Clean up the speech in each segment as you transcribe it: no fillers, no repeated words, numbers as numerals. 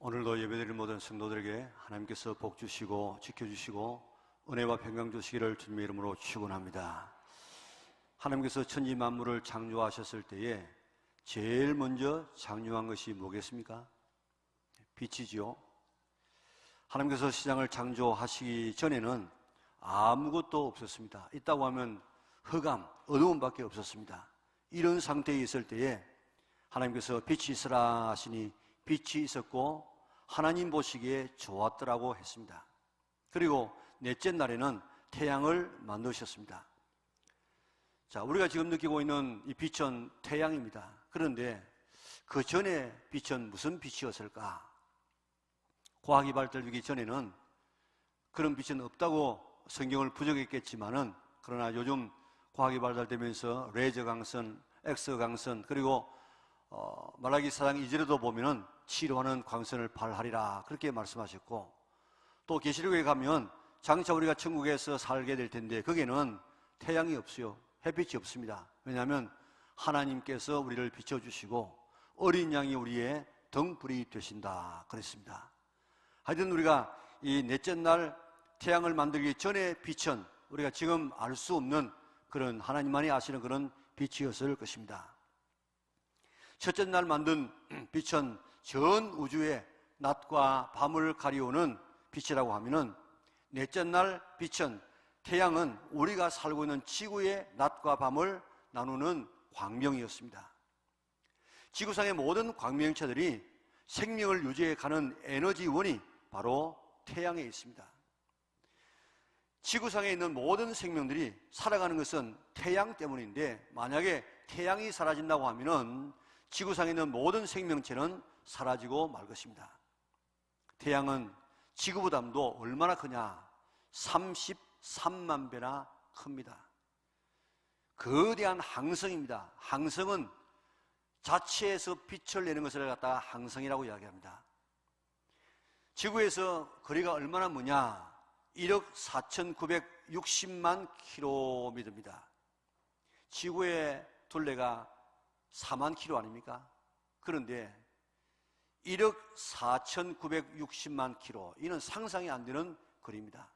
오늘도 예배드리는 모든 성도들에게 하나님께서 복 주시고 지켜주시고 은혜와 평강 주시기를 주님의 이름으로 축원합니다. 하나님께서 천지 만물을 창조하셨을 때에 제일 먼저 창조한 것이 뭐겠습니까? 빛이지요. 하나님께서 세상을 창조하시기 전에는 아무것도 없었습니다. 있다고 하면 흑암, 어두움밖에 없었습니다. 이런 상태에 있을 때에 하나님께서 빛이 있으라 하시니 빛이 있었고 하나님 보시기에 좋았더라고 했습니다. 그리고 넷째 날에는 태양을 만드셨습니다. 자, 우리가 지금 느끼고 있는 이 빛은 태양입니다. 그런데 그 전에 빛은 무슨 빛이었을까? 과학이 발달되기 전에는 그런 빛은 없다고 성경을 부정했겠지만은, 그러나 요즘 과학이 발달되면서 레이저 강선, 엑스 강선, 그리고 말라기 4장 2절에도 보면은 치료하는 광선을 발하리라 그렇게 말씀하셨고, 또 계시록에 가면 장차 우리가 천국에서 살게 될 텐데 거기에는 태양이 없어요. 햇빛이 없습니다. 왜냐하면 하나님께서 우리를 비춰주시고 어린 양이 우리의 등불이 되신다 그랬습니다. 하여튼 우리가 이 넷째 날 태양을 만들기 전에 빛은 우리가 지금 알 수 없는 그런 하나님만이 아시는 그런 빛이었을 것입니다. 첫째 날 만든 빛은 전 우주의 낮과 밤을 가리우는 빛이라고 하면은, 넷째 날 빛은 태양은 우리가 살고 있는 지구의 낮과 밤을 나누는 광명이었습니다. 지구상의 모든 광명체들이 생명을 유지해 가는 에너지원이 바로 태양에 있습니다. 지구상에 있는 모든 생명들이 살아가는 것은 태양 때문인데, 만약에 태양이 사라진다고 하면은 지구상에 있는 모든 생명체는 사라지고 말 것입니다. 태양은 지구보다도 얼마나 크냐? 33만 배나 큽니다. 거대한 항성입니다. 항성은 자체에서 빛을 내는 것을 갖다가 항성이라고 이야기합니다. 지구에서 거리가 얼마나 머냐? 1억 4,960만 킬로미터입니다. 지구의 둘레가 4만 킬로 아닙니까? 그런데 1억 4,960만 킬로, 이는 상상이 안 되는 거리입니다.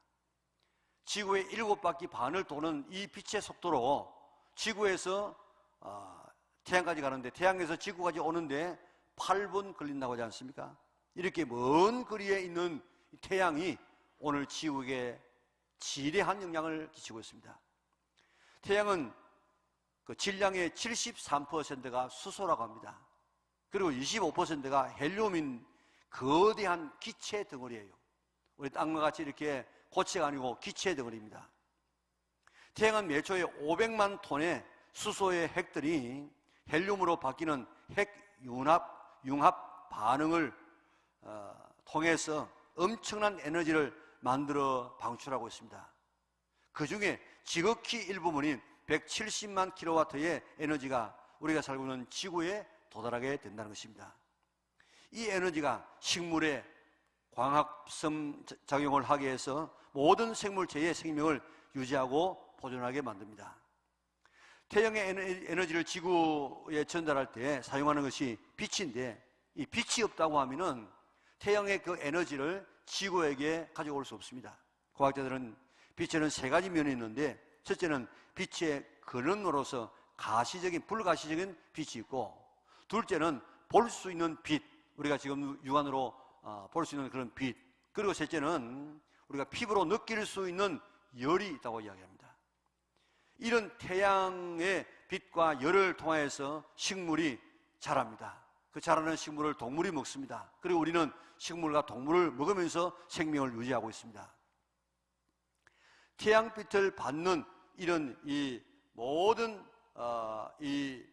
지구의 7바퀴 반을 도는 이 빛의 속도로 지구에서 태양까지 가는데, 태양에서 지구까지 오는데 8분 걸린다고 하지 않습니까? 이렇게 먼 거리에 있는 태양이 오늘 지구에 지대한 영향을 끼치고 있습니다. 태양은 그 질량의 73%가 수소라고 합니다. 그리고 25%가 헬륨인 거대한 기체 덩어리예요. 우리 땅과 같이 이렇게 고체가 아니고 기체 덩어리입니다. 태양은 매초에 500만 톤의 수소의 핵들이 헬륨으로 바뀌는 핵융합 반응을 통해서 엄청난 에너지를 만들어 방출하고 있습니다. 그 중에 지극히 일부분인 170만 킬로와트의 에너지가 우리가 살고 있는 지구에 도달하게 된다는 것입니다. 이 에너지가 식물에 광합성 작용을 하게 해서 모든 생물체의 생명을 유지하고 보존하게 만듭니다. 태양의 에너지를 지구에 전달할 때 사용하는 것이 빛인데, 이 빛이 없다고 하면은 태양의 그 에너지를 지구에게 가져올 수 없습니다. 과학자들은 빛에는 세 가지 면이 있는데, 첫째는 빛의 근원으로서 가시적인, 불가시적인 빛이 있고, 둘째는 볼 수 있는 빛, 우리가 지금 육안으로 볼 수 있는 그런 빛, 그리고 셋째는 우리가 피부로 느낄 수 있는 열이 있다고 이야기합니다. 이런 태양의 빛과 열을 통해서 식물이 자랍니다. 그 자라는 식물을 동물이 먹습니다. 그리고 우리는 식물과 동물을 먹으면서 생명을 유지하고 있습니다. 태양빛을 받는 이런 이 모든 이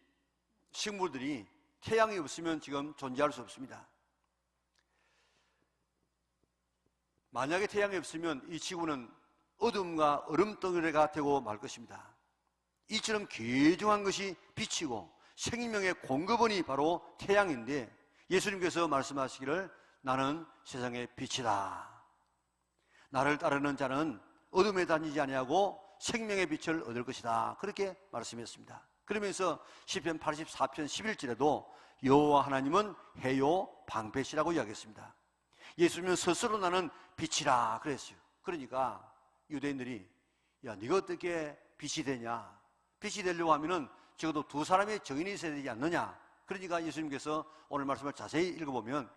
식물들이 태양이 없으면 지금 존재할 수 없습니다. 만약에 태양이 없으면 이 지구는 어둠과 얼음덩어리가 되고 말 것입니다. 이처럼 귀중한 것이 빛이고 생명의 공급원이 바로 태양인데, 예수님께서 말씀하시기를 나는 세상의 빛이다. 나를 따르는 자는 어둠에 다니지 아니하고 생명의 빛을 얻을 것이다. 그렇게 말씀했습니다. 그러면서 시편 84편 11절에도 여호와 하나님은 해요 방패시라고 이야기했습니다. 예수님은 스스로 나는 빛이라 그랬어요. 그러니까 유대인들이 야, 네가 어떻게 빛이 되냐? 빛이 되려고 하면은 적어도 두 사람의 증인이 있어야 되지 않느냐? 그러니까 예수님께서 오늘 말씀을 자세히 읽어보면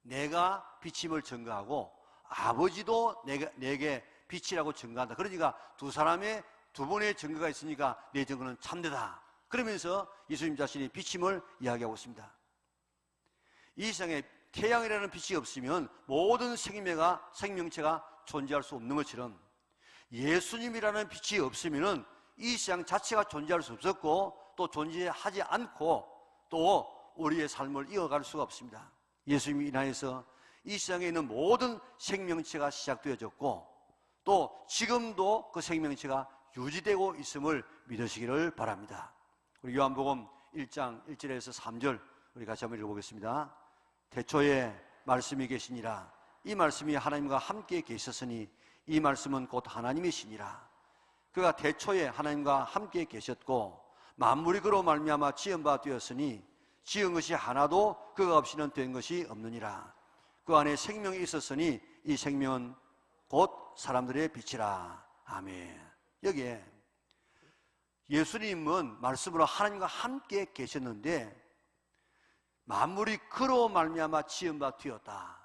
내가 빛임을 증거하고 아버지도 내게 빛이라고 증거한다. 그러니까 두 분의 증거가 있으니까 내 증거는 참되다. 그러면서 예수님 자신이 빛임을 이야기하고 있습니다. 이 세상에 태양이라는 빛이 없으면 모든 생명체가 존재할 수 없는 것처럼 예수님이라는 빛이 없으면 이 세상 자체가 존재할 수 없었고 또 존재하지 않고 또 우리의 삶을 이어갈 수가 없습니다. 예수님이 인하여서 이 세상에 있는 모든 생명체가 시작되어졌고 또 지금도 그 생명체가 유지되고 있음을 믿으시기를 바랍니다. 우리 요한복음 1장 1절에서 3절 우리 같이 한번 읽어보겠습니다. 태초에 말씀이 계시니라. 이 말씀이 하나님과 함께 계셨으니 이 말씀은 곧 하나님이시니라. 그가 태초에 하나님과 함께 계셨고 만물이 그로 말미암아 지은 바 되었으니 지은 것이 하나도 그가 없이는 된 것이 없느니라. 그 안에 생명이 있었으니 이 생명은 곧 사람들의 빛이라. 아멘. 여기에 예수님은 말씀으로 하나님과 함께 계셨는데 만물이 그로 말미암아 지은 바 되었다.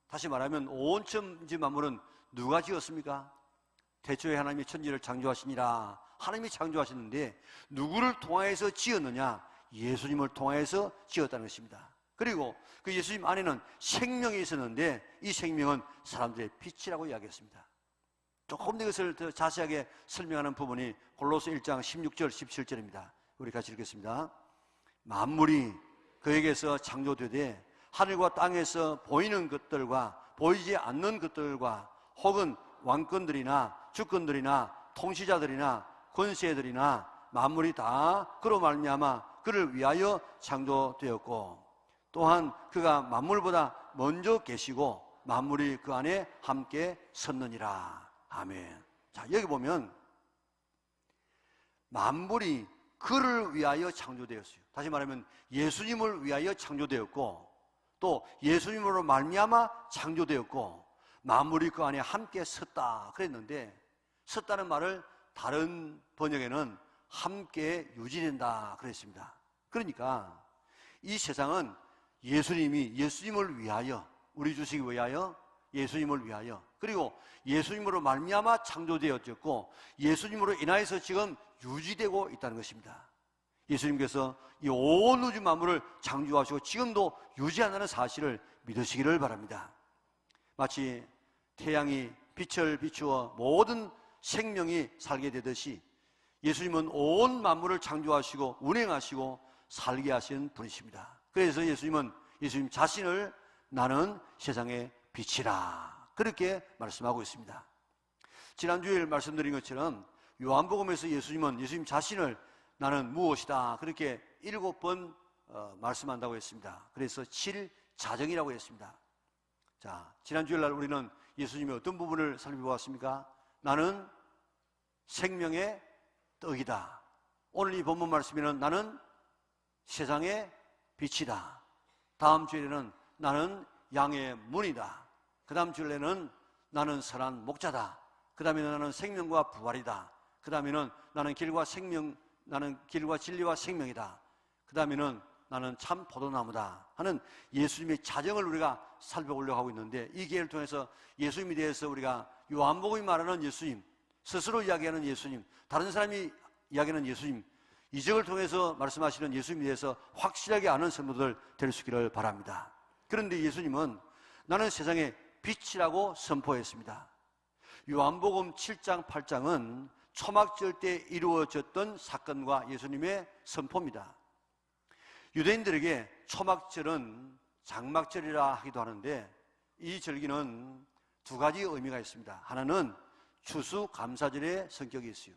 다시 말하면 온 천지 만물은 누가 지었습니까? 태초에 하나님이 천지를 창조하시니라. 하나님이 창조하셨는데 누구를 통하여서 지었느냐? 예수님을 통하여서 지었다는 것입니다. 그리고 그 예수님 안에는 생명이 있었는데 이 생명은 사람들의 빛이라고 이야기했습니다. 조금 더 이것을 더 자세하게 설명하는 부분이 골로새 1장 16절 17절입니다. 우리 같이 읽겠습니다. 만물이 그에게서 창조되되 하늘과 땅에서 보이는 것들과 보이지 않는 것들과 혹은 왕권들이나 주권들이나 통치자들이나 권세들이나 만물이 다 그로 말미암아 그를 위하여 창조되었고 또한 그가 만물보다 먼저 계시고 만물이 그 안에 함께 섰느니라. 아멘. 자, 여기 보면 만물이 그를 위하여 창조되었어요. 다시 말하면 예수님을 위하여 창조되었고 또 예수님으로 말미암아 창조되었고 만물이 그 안에 함께 섰다 그랬는데 섰다는 말을 다른 번역에는 함께 유지된다 그랬습니다. 그러니까 이 세상은 예수님을 위하여 우리 주시기 위하여 예수님을 위하여 그리고 예수님으로 말미암아 창조되었고 예수님으로 인하여서 지금 유지되고 있다는 것입니다. 예수님께서 이 온 우주 만물을 창조하시고 지금도 유지한다는 사실을 믿으시기를 바랍니다. 마치 태양이 빛을 비추어 모든 생명이 살게 되듯이 예수님은 온 만물을 창조하시고 운행하시고 살게 하신 분이십니다. 그래서 예수님 자신을 나는 세상의 빛이라 그렇게 말씀하고 있습니다. 지난주에 말씀드린 것처럼 요한복음에서 예수님 자신을 나는 무엇이다 그렇게 7번 말씀한다고 했습니다. 그래서 7자정이라고 했습니다. 자, 지난주일 날 우리는 예수님의 어떤 부분을 살펴보았습니까? 나는 생명의 떡이다. 오늘 이 본문 말씀에는 나는 세상의 빛이다. 다음 주에는 나는 양의 문이다. 그 다음 주에는 나는 선한 목자다. 그 다음에는 나는 생명과 부활이다. 그 다음에는 나는 길과 진리와 생명이다. 그 다음에는 나는 참 포도나무다 하는 예수님의 자정을 우리가 살펴보려고 하고 있는데 이 기회를 통해서 예수님에 대해서 우리가 요한복음이 말하는 예수님, 스스로 이야기하는 예수님, 다른 사람이 이야기하는 예수님, 이적을 통해서 말씀하시는 예수님에 대해서 확실하게 아는 성도들 될 수 있기를 바랍니다. 그런데 예수님은 나는 세상의 빛이라고 선포했습니다. 요한복음 7장 8장은 초막절 때 이루어졌던 사건과 예수님의 선포입니다. 유대인들에게 초막절은 장막절이라 하기도 하는데 이 절기는 두 가지 의미가 있습니다. 하나는 추수감사절의 성격이 있어요.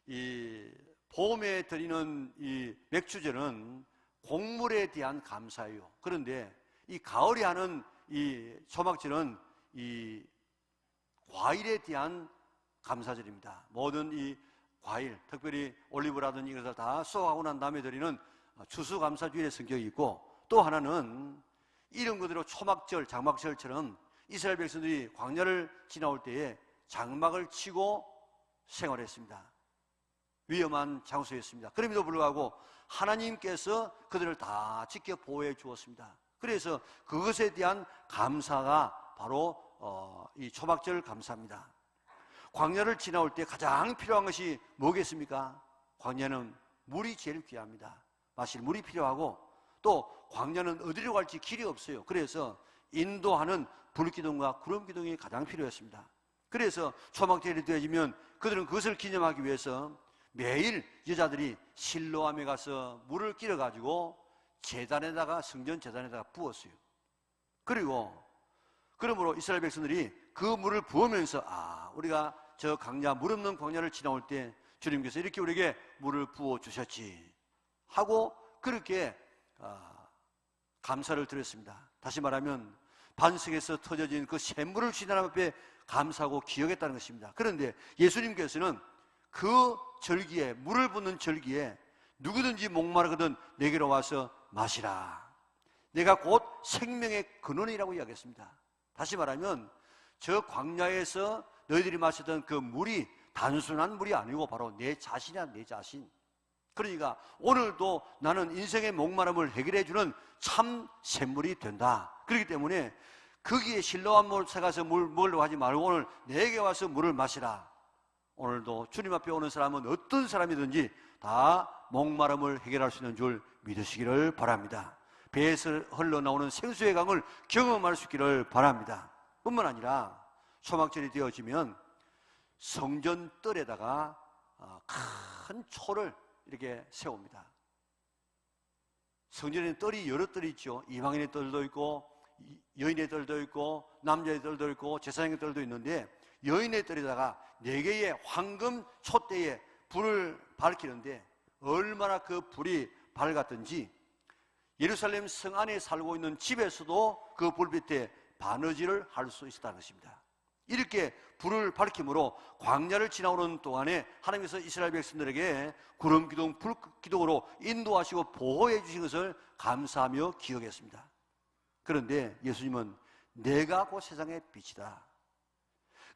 이 봄에 드리는 이 맥주절은 곡물에 대한 감사예요. 그런데 이 가을에 하는 이 초막절은 이 과일에 대한 감사절입니다. 모든 이 과일, 특별히 올리브라든지 이것을 다 수확하고 난 다음에 드리는 추수감사주일의 성격이 있고 또 하나는 이런 그대로 초막절, 장막절처럼 이스라엘 백성들이 광야를 지나올 때에 장막을 치고 생활했습니다. 위험한 장소였습니다. 그럼에도 불구하고 하나님께서 그들을 다 지켜 보호해 주었습니다. 그래서 그것에 대한 감사가 바로 이 초막절 감사입니다. 광야를 지나올 때 가장 필요한 것이 뭐겠습니까? 광야는 물이 제일 귀합니다. 마실 물이 필요하고, 또 광야는 어디로 갈지 길이 없어요. 그래서 인도하는 불기둥과 구름기둥이 가장 필요했습니다. 그래서 초막절이 되어지면 그들은 그것을 기념하기 위해서 매일 여자들이 실로암에 가서 물을 끼러가지고 제단에다가, 성전 제단에다가 부었어요. 그러므로 이스라엘 백성들이 그 물을 부으면서 우리가 저 광야, 물 없는 광야를 지나올 때 주님께서 이렇게 우리에게 물을 부어주셨지 하고 그렇게 감사를 드렸습니다. 다시 말하면 반석에서 터져진 그 샘물을 주신 하나님 앞에 감사하고 기억했다는 것입니다. 그런데 예수님께서는 그 절기에, 물을 붓는 절기에 누구든지 목마르거든 내게로 와서 마시라. 내가 곧 생명의 근원이라고 이야기했습니다. 다시 말하면 저 광야에서 너희들이 마시던 그 물이 단순한 물이 아니고 바로 내 자신이야, 내 자신. 그러니까 오늘도 나는 인생의 목마름을 해결해 주는 참 샘물이 된다. 그렇기 때문에 거기에 실로암 못에 가서 물 먹으려고 하지 말고 오늘 내게 와서 물을 마시라. 오늘도 주님 앞에 오는 사람은 어떤 사람이든지 다 목마름을 해결할 수 있는 줄 믿으시기를 바랍니다. 배에서 흘러나오는 생수의 강을 경험할 수 있기를 바랍니다. 뿐만 아니라 초막절이 되어지면 성전 뜰에다가 큰 초를 이렇게 세웁니다. 성전에는 뜰이 여러 뜰이 있죠. 이방인의 뜰도 있고 여인의 뜰도 있고 남자의 뜰도 있고 제사장의 뜰도 있는데, 여인의 뜰에다가 4개의 황금 촛대에 불을 밝히는데 얼마나 그 불이 밝았든지 예루살렘 성 안에 살고 있는 집에서도 그 불빛에 바느질을 할 수 있었다는 것입니다. 이렇게 불을 밝힘으로 광야를 지나오는 동안에 하나님께서 이스라엘 백성들에게 구름기둥, 불기둥으로 인도하시고 보호해 주신 것을 감사하며 기억했습니다. 그런데 예수님은 내가 곧 세상의 빛이다.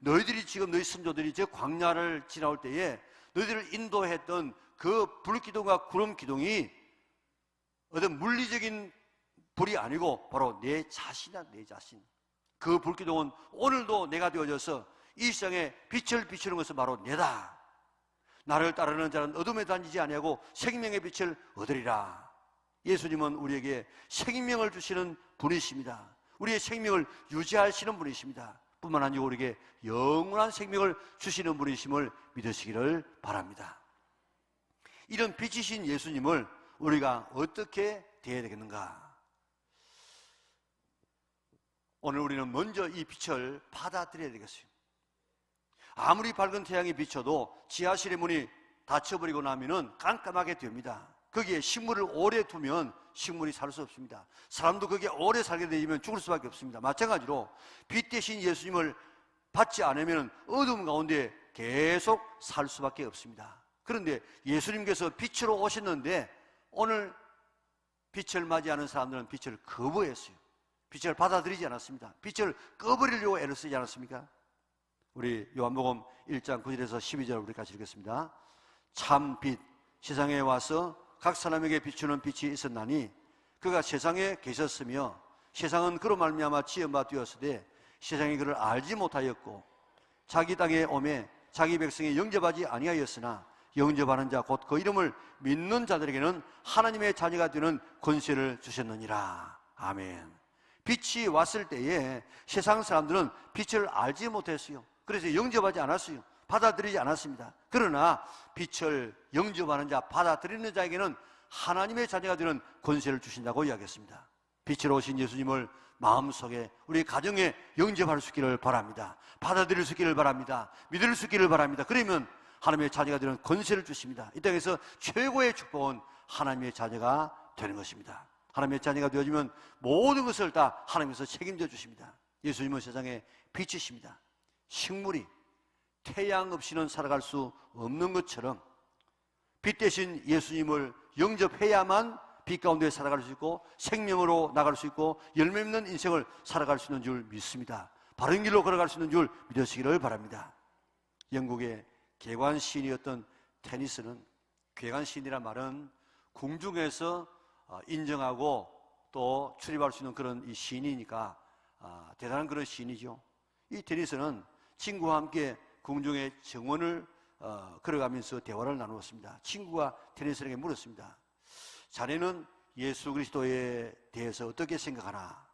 너희들이 지금 너희 선조들이 저 광야를 지나올 때에 너희들을 인도했던 그 불기둥과 구름기둥이 어떤 물리적인 불이 아니고 바로 내 자신이야, 내 자신. 그 불기둥은 오늘도 내가 되어져서 이 세상에 빛을 비추는 것은 바로 내다. 나를 따르는 자는 어둠에 다니지 아니하고 생명의 빛을 얻으리라. 예수님은 우리에게 생명을 주시는 분이십니다. 우리의 생명을 유지하시는 분이십니다. 뿐만 아니고 우리에게 영원한 생명을 주시는 분이심을 믿으시기를 바랍니다. 이런 빛이신 예수님을 우리가 어떻게 대해야 되겠는가? 오늘 우리는 먼저 이 빛을 받아들여야 되겠어요. 아무리 밝은 태양이 비춰도 지하실의 문이 닫혀버리고 나면은 깜깜하게 됩니다. 거기에 식물을 오래 두면 식물이 살 수 없습니다. 사람도 거기에 오래 살게 되면 죽을 수밖에 없습니다. 마찬가지로 빛 대신 예수님을 받지 않으면 어둠 가운데 계속 살 수밖에 없습니다. 그런데 예수님께서 빛으로 오셨는데 오늘 빛을 맞이하는 사람들은 빛을 거부했어요. 빛을 받아들이지 않았습니다. 빛을 꺼버리려고 애를 쓰지 않았습니까? 우리 요한복음 1장 9절에서 12절 우리 같이 읽겠습니다. 참 빛, 세상에 와서 각 사람에게 비추는 빛이 있었나니 그가 세상에 계셨으며 세상은 그로 말미암아 지은 바 되었으되 세상이 그를 알지 못하였고 자기 땅에 오매 자기 백성이 영접하지 아니하였으나 영접하는 자 곧 그 이름을 믿는 자들에게는 하나님의 자녀가 되는 권세를 주셨느니라. 아멘. 빛이 왔을 때에 세상 사람들은 빛을 알지 못했어요. 그래서 영접하지 않았어요. 받아들이지 않았습니다. 그러나 빛을 영접하는 자, 받아들이는 자에게는 하나님의 자녀가 되는 권세를 주신다고 이야기했습니다. 빛으로 오신 예수님을 마음속에 우리 가정에 영접할 수 있기를 바랍니다. 받아들일 수 있기를 바랍니다. 믿을 수 있기를 바랍니다. 그러면 하나님의 자녀가 되는 권세를 주십니다. 이 땅에서 최고의 축복은 하나님의 자녀가 되는 것입니다. 하나님의 자녀가 되어지면 모든 것을 다 하나님께서 책임져 주십니다. 예수님은 세상에 빛이십니다. 식물이 태양 없이는 살아갈 수 없는 것처럼 빛 대신 예수님을 영접해야만 빛 가운데 살아갈 수 있고 생명으로 나갈 수 있고 열매 있는 인생을 살아갈 수 있는 줄 믿습니다. 바른 길로 걸어갈 수 있는 줄 믿으시기를 바랍니다. 영국의 개관 시인이었던 테니스는, 개관 시인이란 말은 궁중에서 인정하고 또 출입할 수 있는 그런 이 시인이니까 대단한 그런 시인이죠. 이 테니스는 친구와 함께 궁중의 정원을 걸어가면서 대화를 나누었습니다. 친구가 테니스에게 물었습니다. 자네는 예수 그리스도에 대해서 어떻게 생각하나?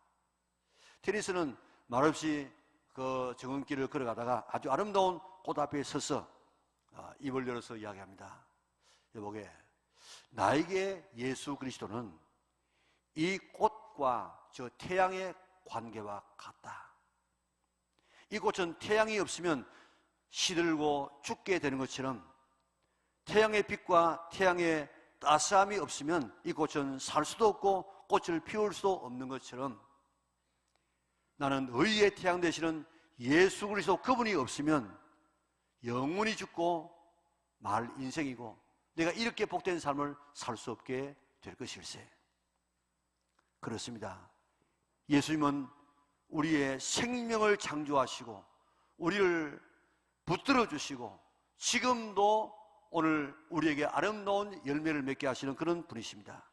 테니스는 말없이 그 정원길을 걸어가다가 아주 아름다운 꽃 앞에 서서 입을 열어서 이야기합니다. 여보게, 나에게 예수 그리스도는 이 꽃과 저 태양의 관계와 같다. 이 꽃은 태양이 없으면 시들고 죽게 되는 것처럼 태양의 빛과 태양의 따스함이 없으면 이 꽃은 살 수도 없고 꽃을 피울 수도 없는 것처럼 나는 의의 태양 되시는 예수 그리스도 그분이 없으면 영원히 죽고 말 인생이고 내가 이렇게 복된 삶을 살 수 없게 될 것일세. 그렇습니다. 예수님은 우리의 생명을 창조하시고 우리를 붙들어 주시고 지금도 오늘 우리에게 아름다운 열매를 맺게 하시는 그런 분이십니다.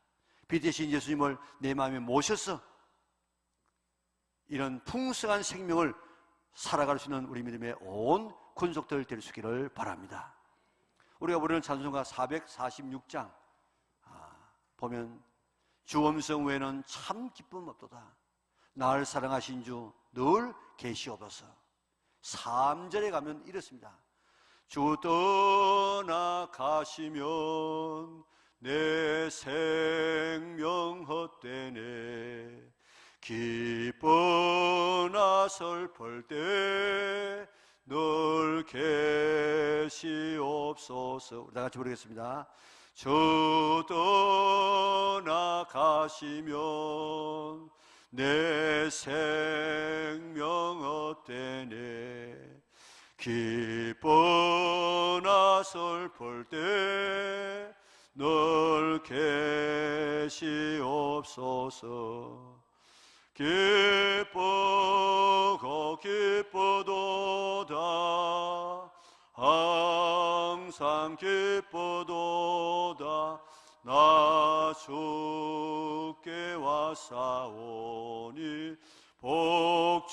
빛 대신 예수님을 내 마음에 모셔서 이런 풍성한 생명을 살아갈 수 있는 우리 믿음의 온 군속들 될 수 있기를 바랍니다. 우리가 부르는 찬송가 446장 보면 주 음성 외에는 참 기쁨 없도다. 나를 사랑하신 주 늘 계시옵소서. 3절에 가면 이렇습니다. 주 떠나가시면 내 생명 헛되네. 기뻐나 슬플 때 늘 계시옵소서. 우리 다 같이 부르겠습니다. 주 떠나가시면 내 생명 헛되네. 기뻐나 슬플 때 늘 계시옵소서. 기쁘고 기쁘도다. 항상 기쁘도다. 나 주께 왔사오니 복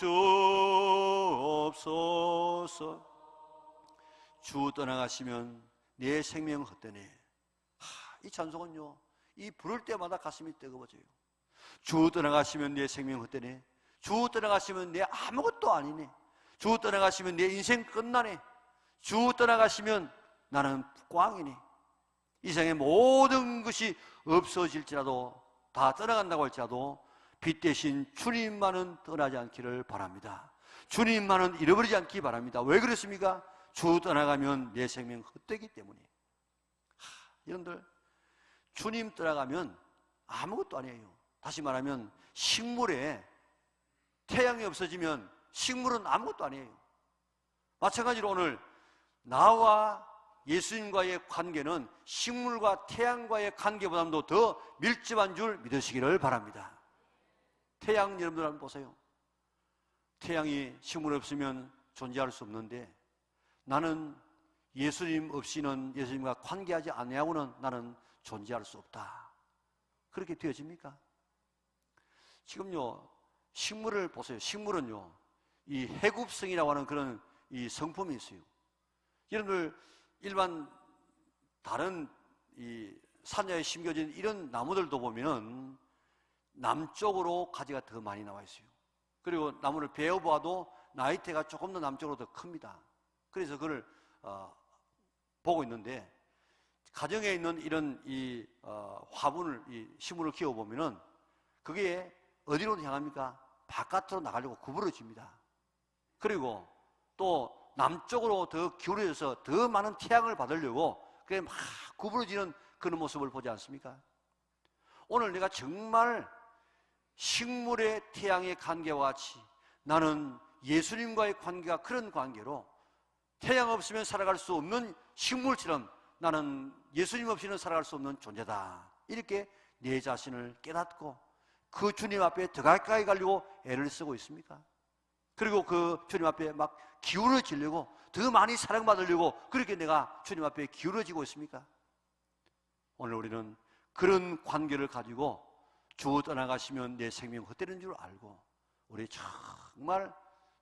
주옵소서. 주 떠나가시면 내 생명 헛되네. 이 찬송은요, 이 부를 때마다 가슴이 뜨거워져요. 주 떠나가시면 내 생명 헛되네. 주 떠나가시면 내 아무것도 아니네. 주 떠나가시면 내 인생 끝나네. 주 떠나가시면 나는 꽝이네. 이 세상의 모든 것이 없어질지라도, 다 떠나간다고 할지라도 빛 대신 주님만은 떠나지 않기를 바랍니다. 주님만은 잃어버리지 않기 바랍니다. 왜 그렇습니까? 주 떠나가면 내 생명 헛되기 때문에. 여러분들, 주님 떠나가면 아무것도 아니에요. 다시 말하면 식물에 태양이 없어지면 식물은 아무것도 아니에요. 마찬가지로 오늘 나와 예수님과의 관계는 식물과 태양과의 관계보다도 더 밀접한 줄 믿으시기를 바랍니다. 태양 여러분들 한번 보세요. 태양이 식물 없으면 존재할 수 없는데 나는 예수님 없이는, 예수님과 관계하지 않냐고는 나는 존재할 수 없다. 그렇게 되어집니까? 지금요, 식물을 보세요. 식물은요, 이 해굽성이라고 하는 그런 이 성품이 있어요. 여러분들 일반 다른 이 산야에 심겨진 이런 나무들도 보면은 남쪽으로 가지가 더 많이 나와 있어요. 그리고 나무를 베어보아도 나이테가 조금 더 남쪽으로 더 큽니다. 그래서 그걸 보고 있는데, 가정에 있는 이런 이 화분을, 이 식물을 키워 보면은 그게 어디로 향합니까? 바깥으로 나가려고 구부러집니다. 그리고 또 남쪽으로 더 기울여져서 더 많은 태양을 받으려고 그게 막 구부러지는 그런 모습을 보지 않습니까? 오늘 내가 정말 식물의 태양의 관계와 같이 나는 예수님과의 관계가 그런 관계로 태양 없으면 살아갈 수 없는 식물처럼 나는 예수님 없이는 살아갈 수 없는 존재다. 이렇게 내 자신을 깨닫고 그 주님 앞에 더 가까이 가려고 애를 쓰고 있습니까? 그리고 그 주님 앞에 막 기울어지려고, 더 많이 사랑받으려고 그렇게 내가 주님 앞에 기울어지고 있습니까? 오늘 우리는 그런 관계를 가지고 주 떠나가시면 내 생명 헛되는 줄 알고 우리 정말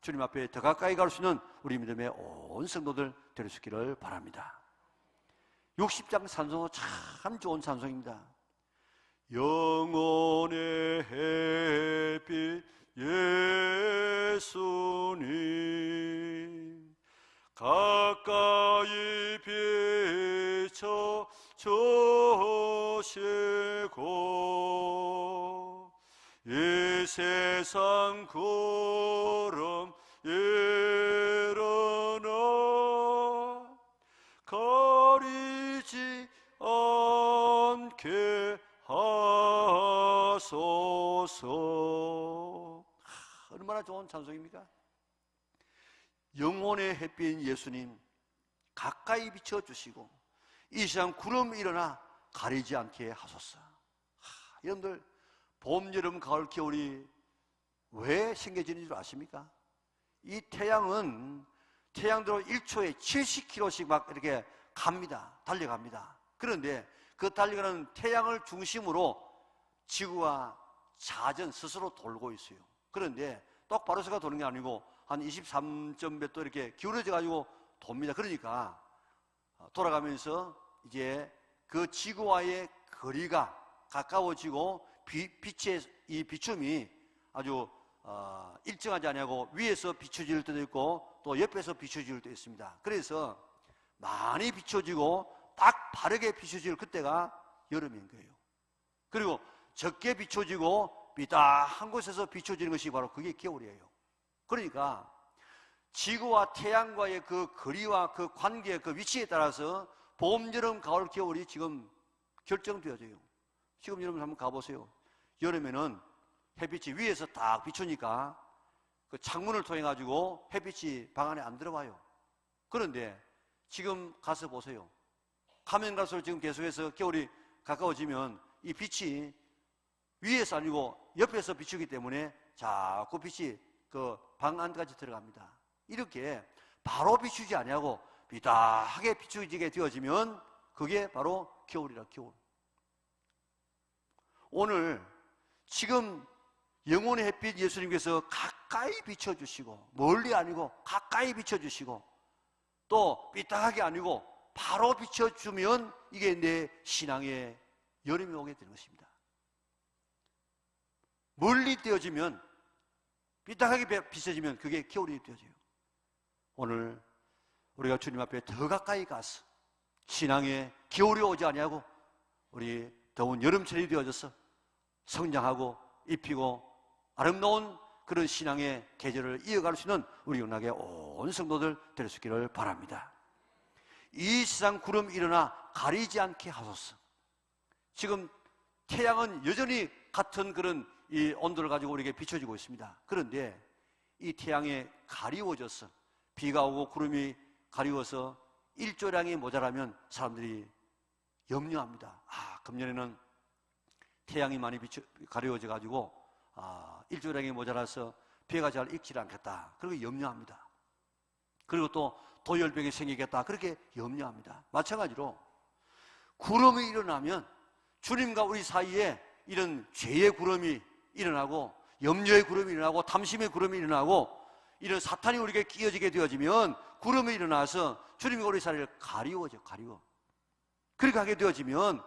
주님 앞에 더 가까이 갈 수 있는 우리 믿음의 온 성도들 될 수 있기를 바랍니다. 60장 찬송은 참 좋은 찬송입니다. 영혼의 햇빛 예수님 가까이 비춰 주시고 이 세상 구름 일어나 가리지 않게 하소서. 얼마나 좋은 찬송입니까? 영혼의 햇빛 예수님 가까이 비춰주시고 이 세상 구름 일어나 가리지 않게 하소서. 여러분들 봄, 여름, 가을, 겨울이 왜 생겨지는 줄 아십니까? 이 태양은 태양대로 1초에 70km씩 막 이렇게 갑니다. 달려갑니다. 그런데 그 달려가는 태양을 중심으로 지구가 자전 스스로 돌고 있어요. 그런데 똑바로 서가 도는 게 아니고 한 23점 몇 도 이렇게 기울어져 가지고 돕니다. 그러니까 돌아가면서 이제 그 지구와의 거리가 가까워지고 빛의 이 비춤이 아주 일정하지 않냐고 위에서 비춰질 때도 있고 또 옆에서 비춰질 때도 있습니다. 그래서 많이 비춰지고 딱 바르게 비춰질 그때가 여름인 거예요. 그리고 적게 비춰지고 삐딱한 곳에서 비춰지는 것이 바로 그게 겨울이에요. 그러니까 지구와 태양과의 그 거리와 그 관계, 그 위치에 따라서 봄, 여름, 가을, 겨울이 지금 결정되어져요. 지금 여러분 한번 가보세요. 여름에는 햇빛이 위에서 딱 비추니까 그 창문을 통해 가지고 햇빛이 방 안에 안 들어와요. 그런데 지금 가서 보세요. 가면 갈수록 지금 계속해서 겨울이 가까워지면 이 빛이 위에서 아니고 옆에서 비추기 때문에 자꾸 빛이 그 방 안까지 들어갑니다. 이렇게 바로 비추지 아니하고 비다하게 비추지게 되어지면 그게 바로 겨울이라, 겨울. 오늘 지금 영혼의 햇빛 예수님께서 가까이 비춰주시고, 멀리 아니고 가까이 비춰주시고, 또 삐딱하게 아니고 바로 비춰주면 이게 내 신앙의 여름이 오게 되는 것입니다. 멀리 띄어지면, 삐딱하게 비춰지면 그게 겨울이 되어져요. 오늘 우리가 주님 앞에 더 가까이 가서 신앙의 겨울이 오지 아니하고 우리 더운 여름철이 되어져서 성장하고 입히고 아름다운 그런 신앙의 계절을 이어갈 수 있는 우리 연락의 온 성도들 될 수 있기를 바랍니다. 이 세상 구름 일어나 가리지 않게 하소서. 지금 태양은 여전히 같은 그런 이 온도를 가지고 우리에게 비춰지고 있습니다. 그런데 이 태양에 가리워져서 비가 오고 구름이 가리워서 일조량이 모자라면 사람들이 염려합니다. 금년에는 태양이 많이 가려워져 가지고 일조량이 모자라서 비가 잘 익지 않겠다. 그리고 염려합니다. 그리고 또 도열병이 생기겠다. 그렇게 염려합니다. 마찬가지로 구름이 일어나면 주님과 우리 사이에 이런 죄의 구름이 일어나고 염려의 구름이 일어나고 탐심의 구름이 일어나고 이런 사탄이 우리에게 끼어지게 되어지면 구름이 일어나서 주님과 우리 사이를 가리워. 그렇게 하게 되어지면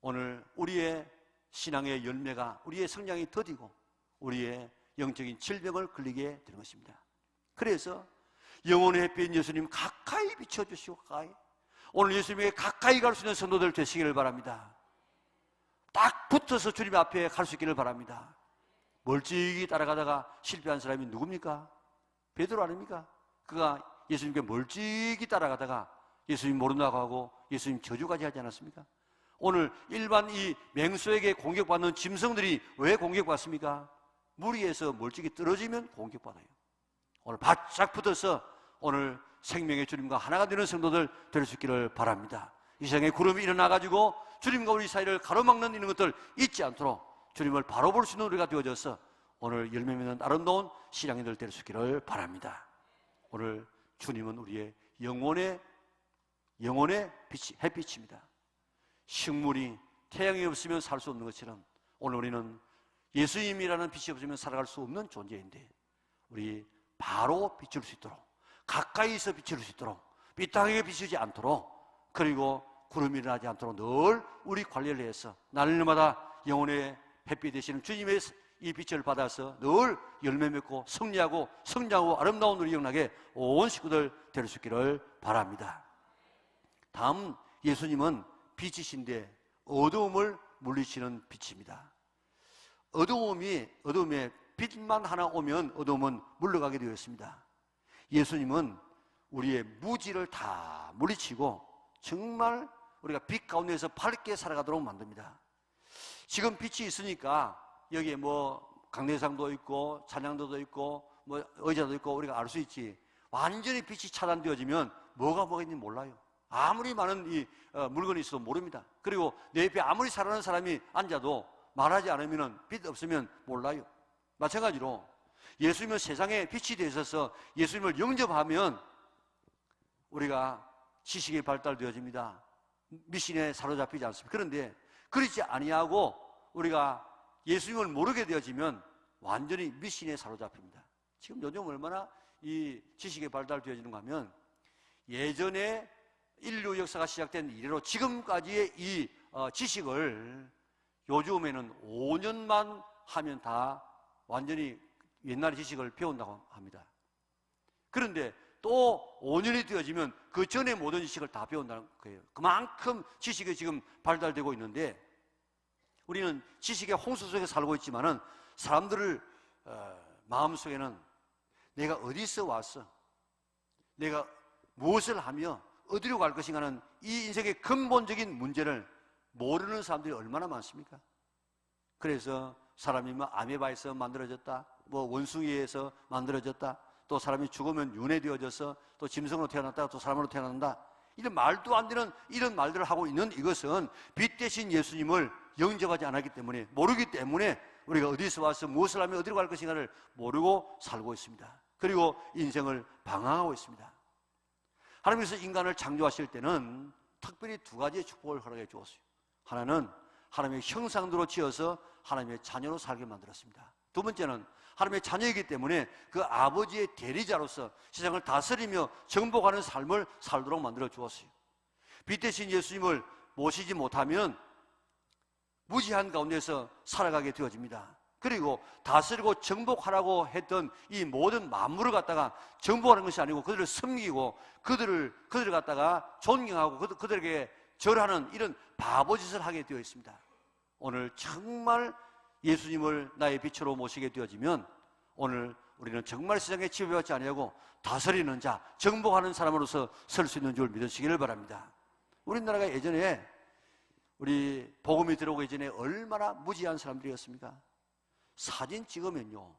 오늘 우리의 신앙의 열매가, 우리의 성장이 더디고 우리의 영적인 질병을 걸리게 되는 것입니다. 그래서 영혼의 햇빛 예수님 가까이 비춰주시고 가까이, 오늘 예수님에게 가까이 갈 수 있는 성도들 되시기를 바랍니다. 딱 붙어서 주님 앞에 갈 수 있기를 바랍니다. 멀찍이 따라가다가 실패한 사람이 누굽니까? 베드로 아닙니까? 그가 예수님께 멀찍이 따라가다가 예수님 모른다고 하고 예수님 저주까지 하지 않았습니까? 오늘 일반 이 맹수에게 공격받는 짐승들이 왜 공격받습니까? 무리에서 멀찍이 떨어지면 공격받아요. 오늘 바짝 붙어서 오늘 생명의 주님과 하나가 되는 성도들 될 수 있기를 바랍니다. 이 세상에 구름이 일어나가지고 주님과 우리 사이를 가로막는 이런 것들 잊지 않도록 주님을 바로 볼 수 있는 우리가 되어져서 오늘 열매 맺는 아름다운 신앙인들 될 수 있기를 바랍니다. 오늘 주님은 우리의 영혼의 빛이, 햇빛입니다. 식물이 태양이 없으면 살 수 없는 것처럼 오늘 우리는 예수님이라는 빛이 없으면 살아갈 수 없는 존재인데 우리 바로 비출 수 있도록, 가까이서 비출 수 있도록, 삐딱하게 비추지 않도록, 그리고 구름이 일어나지 않도록 늘 우리 관리를 해서 날마다 영혼의 햇빛 되시는 주님의 이 빛을 받아서 늘 열매 맺고 승리하고 성장하고 아름다운 우리 영락에 온 식구들 될 수 있기를 바랍니다. 다음, 예수님은 빛이신데 어두움을 물리치는 빛입니다. 어두움에 빛만 하나 오면 어두움은 물러가게 되어 있습니다. 예수님은 우리의 무지를 다 물리치고 정말 우리가 빛 가운데서 밝게 살아가도록 만듭니다. 지금 빛이 있으니까 여기에 뭐 강대상도 있고 찬양도도 있고 뭐 의자도 있고 우리가 알 수 있지, 완전히 빛이 차단되어지면 뭐가 있는지 몰라요. 아무리 많은 이 물건이 있어도 모릅니다. 그리고 내 옆에 아무리 사랑하는 사람이 앉아도 말하지 않으면, 빛 없으면 몰라요. 마찬가지로 예수님은 세상에 빛이 되어 있어서 예수님을 영접하면 우리가 지식이 발달되어집니다. 미신에 사로잡히지 않습니다. 그런데 그렇지 아니하고 우리가 예수님을 모르게 되어지면 완전히 미신에 사로잡힙니다. 지금 요즘 얼마나 이 지식이 발달되어지는가 하면 예전에 인류 역사가 시작된 이래로 지금까지의 이 지식을 요즘에는 5년만 하면 다 완전히 옛날의 지식을 배운다고 합니다. 그런데 또 5년이 되어지면 그 전에 모든 지식을 다 배운다는 거예요. 그만큼 지식이 지금 발달되고 있는데 우리는 지식의 홍수 속에 살고 있지만은 사람들을 마음속에는 내가 어디서 왔어? 내가 무엇을 하며 어디로 갈 것인가 하는 이 인생의 근본적인 문제를 모르는 사람들이 얼마나 많습니까? 그래서 사람이 뭐 아메바에서 만들어졌다, 뭐 원숭이에서 만들어졌다, 또 사람이 죽으면 윤회되어져서 또 짐승으로 태어났다가 또 사람으로 태어난다, 이런 말도 안 되는 이런 말들을 하고 있는 이것은 빛 대신 예수님을 영접하지 않았기 때문에, 모르기 때문에 우리가 어디서 와서 무엇을 하며 어디로 갈 것인가를 모르고 살고 있습니다. 그리고 인생을 방황하고 있습니다. 하나님께서 인간을 창조하실 때는 특별히 두 가지의 축복을 허락해 주었어요. 하나는 하나님의 형상대로 지어서 하나님의 자녀로 살게 만들었습니다. 두 번째는 하나님의 자녀이기 때문에 그 아버지의 대리자로서 세상을 다스리며 정복하는 삶을 살도록 만들어 주었어요. 빛 대신 예수님을 모시지 못하면 무지한 가운데서 살아가게 되어집니다. 그리고 다스리고 정복하라고 했던 이 모든 만물을 갖다가 정복하는 것이 아니고 그들을 섬기고 그들을 갖다가 존경하고 그들에게 절하는 이런 바보짓을 하게 되어 있습니다. 오늘 정말 예수님을 나의 빛으로 모시게 되어지면 오늘 우리는 정말 세상에 지배받지 아니하고 다스리는 자, 정복하는 사람으로서 설 수 있는 줄 믿으시기를 바랍니다. 우리나라가 예전에 우리 복음이 들어오기 이전에 얼마나 무지한 사람들이었습니까? 사진 찍으면요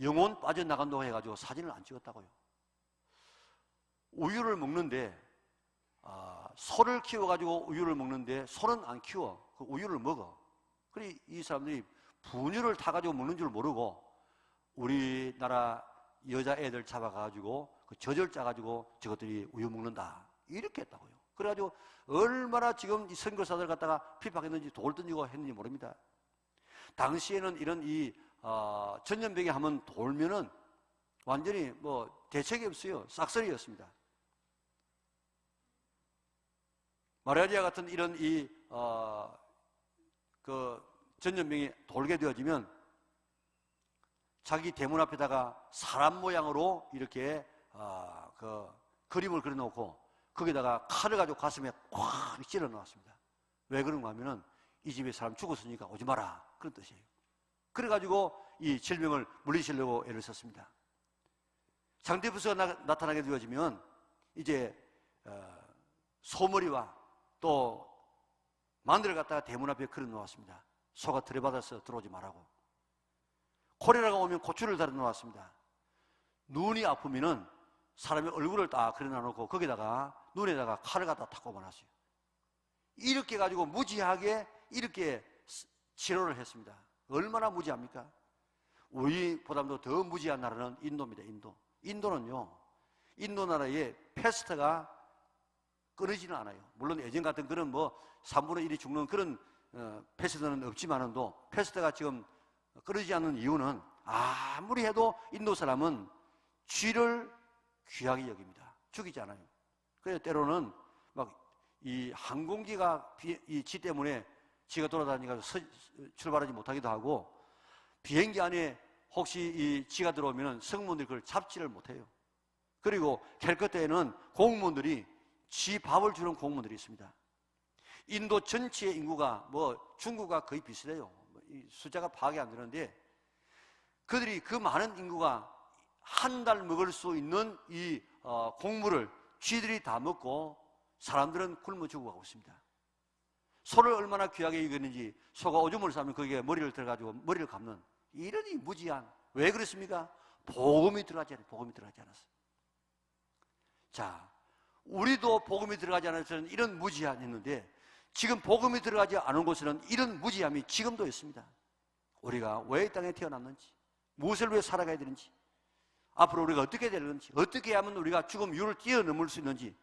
영혼 빠져나간다고 해가지고 사진을 안 찍었다고요. 우유를 먹는데 소를 키워가지고 우유를 먹는데 소는 안 키워. 그 우유를 먹어. 그래 이 사람들이 분유를 타가지고 먹는 줄 모르고 우리나라 여자애들 잡아가지고 그 젖을 짜가지고 저것들이 우유 먹는다 이렇게 했다고요. 그래가지고 얼마나 지금 이 선교사들 갖다가 핍박했는지 돌 던지고 했는지 모릅니다. 당시에는 이런 이 전염병이 한번 돌면은 완전히 뭐 대책이 없어요. 싹쓸이였습니다. 마라리아 같은 이런 그 전염병이 돌게 되어지면 자기 대문 앞에다가 사람 모양으로 이렇게 그 그림을 그려놓고 거기다가 칼을 가지고 가슴에 콱 찔러 넣었습니다. 왜 그런가 하면은 이 집에 사람 죽었으니까 오지 마라 그런 뜻이에요. 그래가지고 이 질병을 물리치려고 애를 썼습니다. 상대부서가 나타나게 되어지면 이제 소머리와 또 마늘을 갖다가 대문 앞에 그려 놓았습니다. 소가 들여받아서 들어오지 말라고. 콜레라가 오면 고추를 달아 놓았습니다. 눈이 아프면은 사람의 얼굴을 딱 그려 놓고 거기다가 눈에다가 칼을 갖다 탁 꼽아놨어요. 이렇게 가지고 무지하게 이렇게 치료를 했습니다. 얼마나 무지합니까? 우리보다도 더 무지한 나라는 인도입니다. 인도는요, 인도 나라에 패스트가 끊어지는 않아요. 물론 예전 같은 그런 3분의 1이 죽는 그런 패스트는 없지만도 패스트가 지금 끊어지지 않는 이유는 아무리 해도 인도 사람은 쥐를 귀하게 여깁니다. 죽이지 않아요. 그래서 때로는 이 항공기가 이 쥐 때문에 쥐가 돌아다니니까 출발하지 못하기도 하고, 비행기 안에 혹시 이 쥐가 들어오면 승무원들이 그걸 잡지를 못해요. 그리고 캘커타에는 공무원들이 쥐 밥을 주는 공무원들이 있습니다. 인도 전체의 인구가 중국과 거의 비슷해요. 숫자가 파악이 안 되는데, 그들이 그 많은 인구가 한 달 먹을 수 있는 이 곡물을 쥐들이 다 먹고 사람들은 굶어 죽어가고 있습니다. 소를 얼마나 귀하게 여겼는지, 소가 오줌을 싸면 거기에 머리를 들어가지고 머리를 감는 이런 무지한, 왜 그렇습니까? 복음이 들어가지 않았어요. 자, 우리도 복음이 들어가지 않아서는 이런 무지함이 있는데, 지금 복음이 들어가지 않은 곳에는 이런 무지함이 지금도 있습니다. 우리가 왜 이 땅에 태어났는지, 무엇을 위해 살아가야 되는지, 앞으로 우리가 어떻게 되는지, 어떻게 하면 우리가 죽음 이유를 뛰어넘을 수 있는지,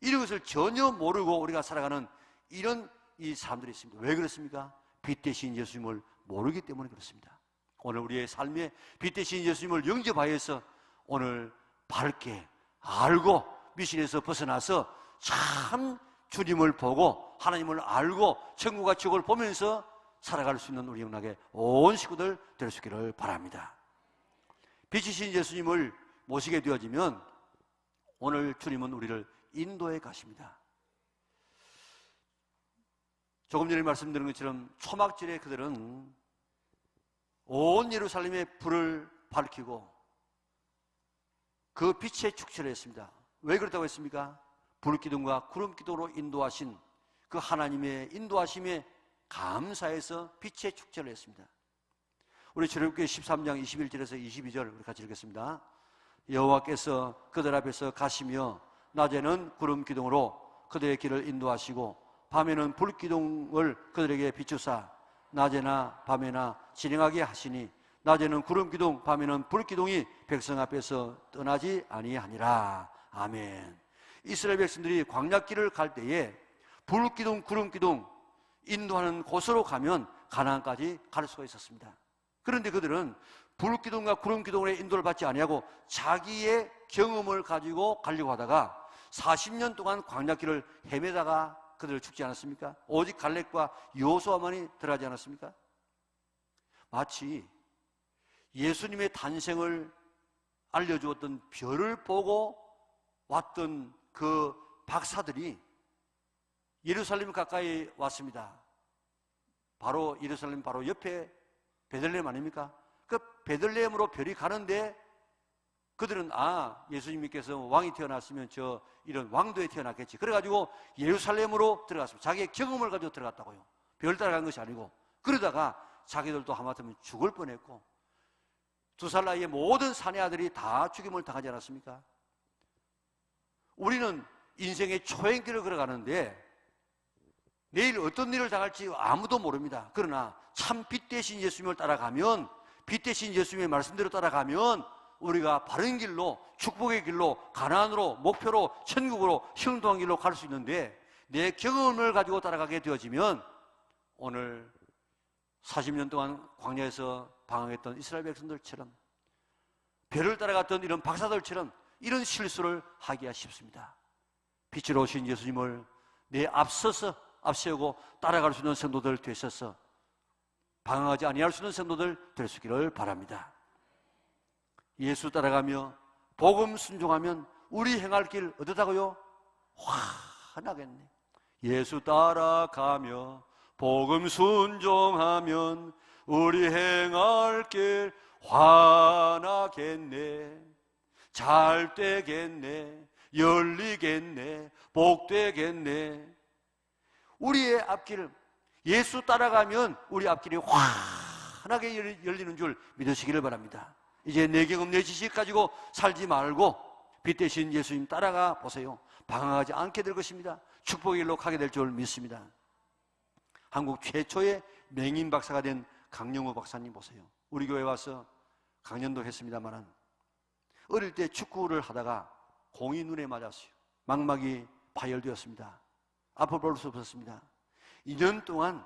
이런 것을 전혀 모르고 우리가 살아가는 이런 이 사람들이 있습니다. 왜 그렇습니까? 빛 대신 예수님을 모르기 때문에 그렇습니다. 오늘 우리의 삶에 빛 대신 예수님을 영접하여서 오늘 밝게 알고 미신에서 벗어나서 참 주님을 보고 하나님을 알고 천국과 지옥을 보면서 살아갈 수 있는 우리 영락의 온 식구들 될 수 있기를 바랍니다. 빛이신 예수님을 모시게 되어지면 오늘 주님은 우리를 인도에 가십니다. 조금 전에 말씀드린 것처럼 초막절에 그들은 온 예루살렘에 불을 밝히고 그 빛의 축제를 했습니다. 왜 그렇다고 했습니까? 불기둥과 구름기둥으로 인도하신 그 하나님의 인도하심에 감사해서 빛의 축제를 했습니다. 우리 출애굽기 13장 21절에서 22절 우리 같이 읽겠습니다. 여호와께서 그들 앞에서 가시며 낮에는 구름기둥으로 그들의 길을 인도하시고 밤에는 불기둥을 그들에게 비추사 낮에나 밤에나 진행하게 하시니 낮에는 구름기둥 밤에는 불기둥이 백성 앞에서 떠나지 아니하니라. 아멘. 이스라엘 백성들이 광야길을 갈 때에 불기둥 구름기둥 인도하는 곳으로 가면 가나안까지 갈 수가 있었습니다. 그런데 그들은 불기둥과 구름기둥의 인도를 받지 아니하고 자기의 경험을 가지고 가려고 하다가 40년 동안 광야길을 헤매다가 그들을 죽지 않았습니까? 오직 갈렙과 여호수아만이 들어가지 않았습니까? 마치 예수님의 탄생을 알려주었던 별을 보고 왔던 그 박사들이 예루살렘 가까이 왔습니다. 바로 예루살렘 바로 옆에 베들레헴 아닙니까? 그 베들레헴으로 별이 가는데 그들은 예수님께서 왕이 태어났으면 저 이런 왕도에 태어났겠지. 그래가지고 예루살렘으로 들어갔습니다. 자기의 경험을 가지고 들어갔다고요. 별 따라간 것이 아니고. 그러다가 자기들도 하마터면 죽을 뻔했고 2살 나이에 모든 사내 아들이 다 죽임을 당하지 않았습니까? 우리는 인생의 초행길을 걸어가는데 내일 어떤 일을 당할지 아무도 모릅니다. 그러나 참 빛 대신 예수님을 따라가면, 빛 대신 예수님의 말씀대로 따라가면 우리가 바른 길로, 축복의 길로, 가나안으로, 목표로, 천국으로, 형통한 길로 갈 수 있는데 내 경험을 가지고 따라가게 되어지면 오늘 40년 동안 광야에서 방황했던 이스라엘 백성들처럼 별을 따라갔던 이런 박사들처럼 이런 실수를 하기가 쉽습니다. 빛으로 오신 예수님을 내 앞서서 앞세우고 따라갈 수 있는 성도들 되셔서 방황하지 아니할 수 있는 성도들 될 수 있기를 바랍니다. 예수 따라가며 복음 순종하면 우리 행할 길 어떻다고요? 환하겠네. 예수 따라가며 복음 순종하면 우리 행할 길 환하겠네. 잘 되겠네. 열리겠네. 복되겠네. 우리의 앞길을 예수 따라가면 우리 앞길이 환하게 열리는 줄 믿으시기를 바랍니다. 이제 내 경험 내 지식 가지고 살지 말고 빛 대신 예수님 따라가 보세요. 방황하지 않게 될 것입니다. 축복의 길로 가게 될 줄 믿습니다. 한국 최초의 맹인 박사가 된 강영우 박사님 보세요. 우리 교회 와서 강연도 했습니다만 어릴 때 축구를 하다가 공이 눈에 맞았어요. 망막이 파열되었습니다. 앞을 볼 수 없었습니다. 2년 동안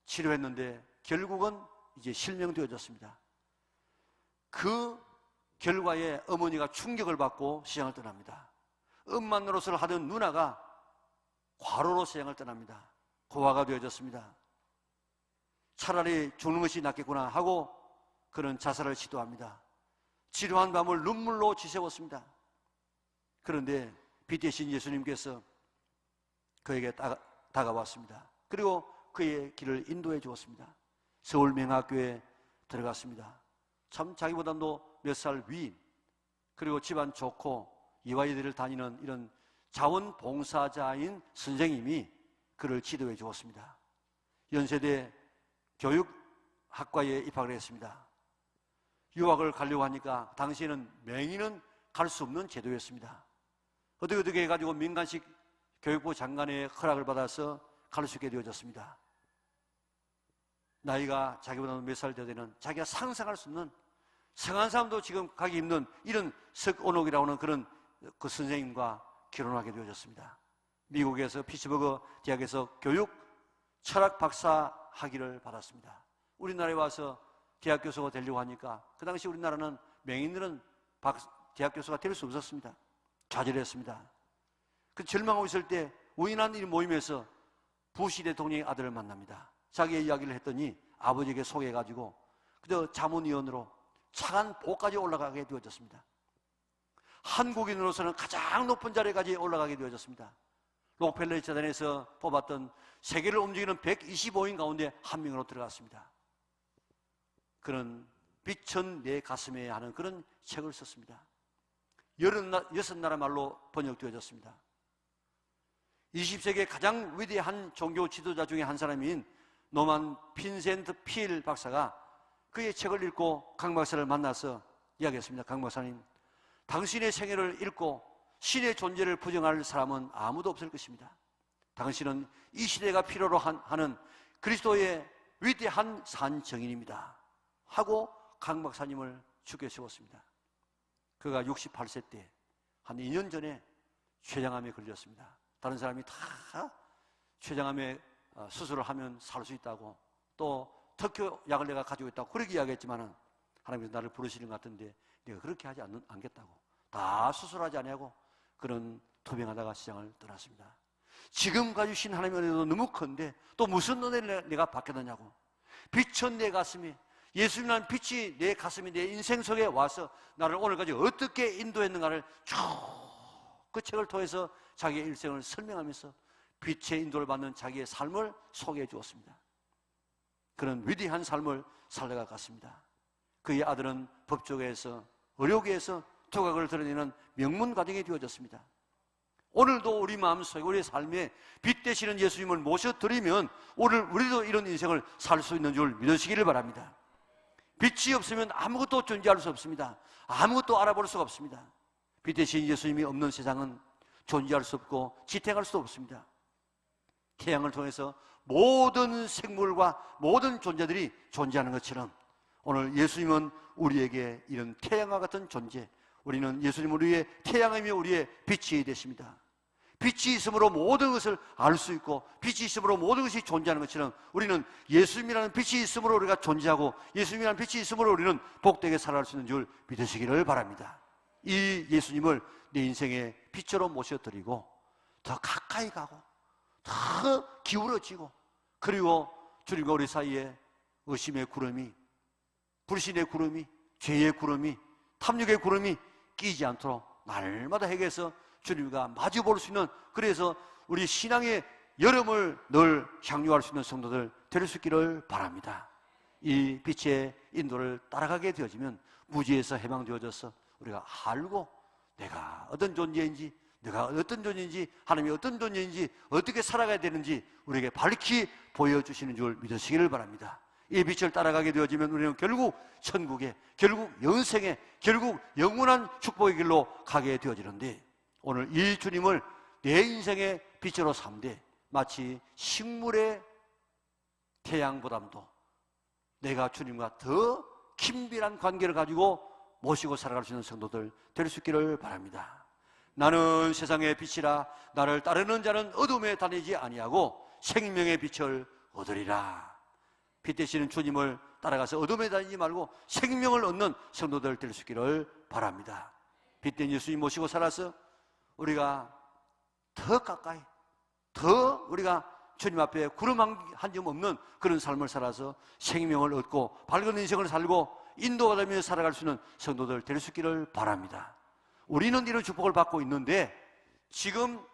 치료했는데 결국은 이제 실명되어졌습니다. 그 결과에 어머니가 충격을 받고 세상을 떠납니다. 음반 노릇을 하던 누나가 과로로 세상을 떠납니다. 고아가 되어졌습니다. 차라리 죽는 것이 낫겠구나 하고 그는 자살을 시도합니다. 치료한 밤을 눈물로 지새웠습니다. 그런데 빛 대신 예수님께서 그에게 다가왔습니다. 그리고 그의 길을 인도해 주었습니다. 서울명학교에 들어갔습니다. 참 자기보다도 몇 살 위인, 그리고 집안 좋고 이화여대를 다니는 이런 자원봉사자인 선생님이 그를 지도해 주었습니다. 연세대 교육학과에 입학을 했습니다. 유학을 가려고 하니까 당시에는 맹인은 갈 수 없는 제도였습니다. 어떻게 해가지고 민간식 교육부 장관의 허락을 받아서 갈 수 있게 되어졌습니다. 나이가 자기보다 몇 살 되는 자기가 상상할 수 없는 성한 사람도 지금 가기 힘든 이런 석온옥이라고 하는 그런 그 선생님과 결혼하게 되어졌습니다. 미국에서 피츠버그 대학에서 교육 철학 박사 학위를 받았습니다. 우리나라에 와서 대학 교수가 되려고 하니까 그 당시 우리나라는 맹인들은 대학 교수가 될 수 없었습니다. 좌절했습니다. 그 절망하고 있을 때 우연한 이 모임에서 부시 대통령의 아들을 만납니다. 자기의 이야기를 했더니 아버지에게 소개해가지고 그저 자문위원으로 차관 보까지 올라가게 되어졌습니다. 한국인으로서는 가장 높은 자리까지 올라가게 되어졌습니다. 록펠러 재단에서 뽑았던 세계를 움직이는 125인 가운데 한 명으로 들어갔습니다. 그는 빛은 내 가슴에 하는 그런 책을 썼습니다. 6나라 말로 번역되어졌습니다. 20세기의 가장 위대한 종교 지도자 중에 한 사람인 노만 빈센트 필 박사가 그의 책을 읽고 강 박사를 만나서 이야기했습니다. 강 박사님, 당신의 생애를 읽고 신의 존재를 부정할 사람은 아무도 없을 것입니다. 당신은 이 시대가 필요로 하는 그리스도의 위대한 산증인입니다 하고 강 박사님을 죽게 세웠습니다. 그가 68세 때 한 2년 전에 췌장암에 걸렸습니다. 다른 사람이 다 췌장암에 수술을 하면 살 수 있다고, 또 특효 약을 내가 가지고 있다고 그렇게 이야기했지만은 하나님께서 나를 부르시는 것 같은데 내가 그렇게 하지 않겠다고, 다 수술하지 않냐고 그런 투병하다가 세상을 떠났습니다. 지금까지 주신 하나님의 은혜도 너무 큰데 또 무슨 은혜를 내가 받겠느냐고, 빛은 내 가슴에, 예수님이라는 빛이 내 가슴이 내 인생 속에 와서 나를 오늘까지 어떻게 인도했는가를 쭉 그 책을 통해서 자기의 일생을 설명하면서 빛의 인도를 받는 자기의 삶을 소개해 주었습니다. 그런 위대한 삶을 살다가 갔습니다. 그의 아들은 법조계에서, 의료계에서 두각을 드러내는 명문 가정이 되어졌습니다. 오늘도 우리 마음속에, 우리의 삶에 빛 되시는 예수님을 모셔드리면 오늘 우리도 이런 인생을 살 수 있는 줄 믿으시기를 바랍니다. 빛이 없으면 아무것도 존재할 수 없습니다. 아무것도 알아볼 수가 없습니다. 빛 대신 예수님이 없는 세상은 존재할 수 없고 지탱할 수 없습니다. 태양을 통해서 모든 생물과 모든 존재들이 존재하는 것처럼 오늘 예수님은 우리에게 이런 태양과 같은 존재, 우리는 예수님을 우리의 태양이며 우리의 빛이 되십니다. 빛이 있으므로 모든 것을 알 수 있고 빛이 있으므로 모든 것이 존재하는 것처럼 우리는 예수님이라는 빛이 있으므로 우리가 존재하고 예수님이라는 빛이 있으므로 우리는 복되게 살아갈 수 있는 줄 믿으시기를 바랍니다. 이 예수님을 내 인생의 빛으로 모셔드리고 더 가까이 가고 더 기울어지고, 그리고 주님과 우리 사이에 의심의 구름이, 불신의 구름이, 죄의 구름이, 탐욕의 구름이 끼지 않도록 날마다 해결해서 주님과 마주 볼 수 있는, 그래서 우리 신앙의 여름을 늘 향유할 수 있는 성도들 될 수 있기를 바랍니다. 이 빛의 인도를 따라가게 되어지면 무지에서 해방되어져서 우리가 알고 내가 어떤 존재인지, 내가 어떤 존재인지, 하나님이 어떤 존재인지, 어떻게 살아가야 되는지 우리에게 밝히 보여주시는 줄 믿으시기를 바랍니다. 이 빛을 따라가게 되어지면 우리는 결국 천국에, 결국 영생에, 결국 영원한 축복의 길로 가게 되어지는데, 오늘 이 주님을 내 인생의 빛으로 삼되 마치 식물의 태양보다도 내가 주님과 더 긴밀한 관계를 가지고 모시고 살아갈 수 있는 성도들 될 수 있기를 바랍니다. 나는 세상의 빛이라 나를 따르는 자는 어둠에 다니지 아니하고 생명의 빛을 얻으리라. 빛 되시는 주님을 따라가서 어둠에 다니지 말고 생명을 얻는 성도들 될 수 있기를 바랍니다. 빛된 예수님 모시고 살아서 우리가 더 가까이, 더 우리가 주님 앞에 구름 한 점 없는 그런 삶을 살아서 생명을 얻고 밝은 인생을 살고 인도받으며 살아갈 수 있는 성도들 될 수 있기를 바랍니다. 우리는 이런 축복을 받고 있는데 지금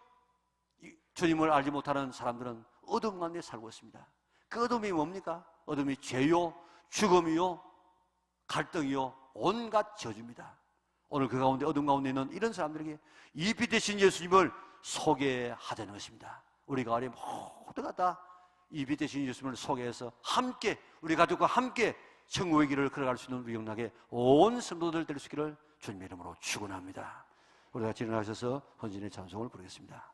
주님을 알지 못하는 사람들은 어둠 가운데 살고 있습니다. 그 어둠이 뭡니까? 어둠이 죄요, 죽음이요, 갈등이요, 온갖 저주입니다. 오늘 그 가운데 어둠 가운데 있는 이런 사람들에게 이 빛 되신 예수님을 소개하자는 것입니다. 우리 가을에 모두가 다 이 빛 되신 예수님을 소개해서 함께 우리 가족과 함께 천국의 길을 걸어갈 수 있는 위험하게 온 성도들 될 수 있기를 주님의 이름으로 축원합니다. 우리 같이 일어나셔서 헌신의 찬송을 부르겠습니다.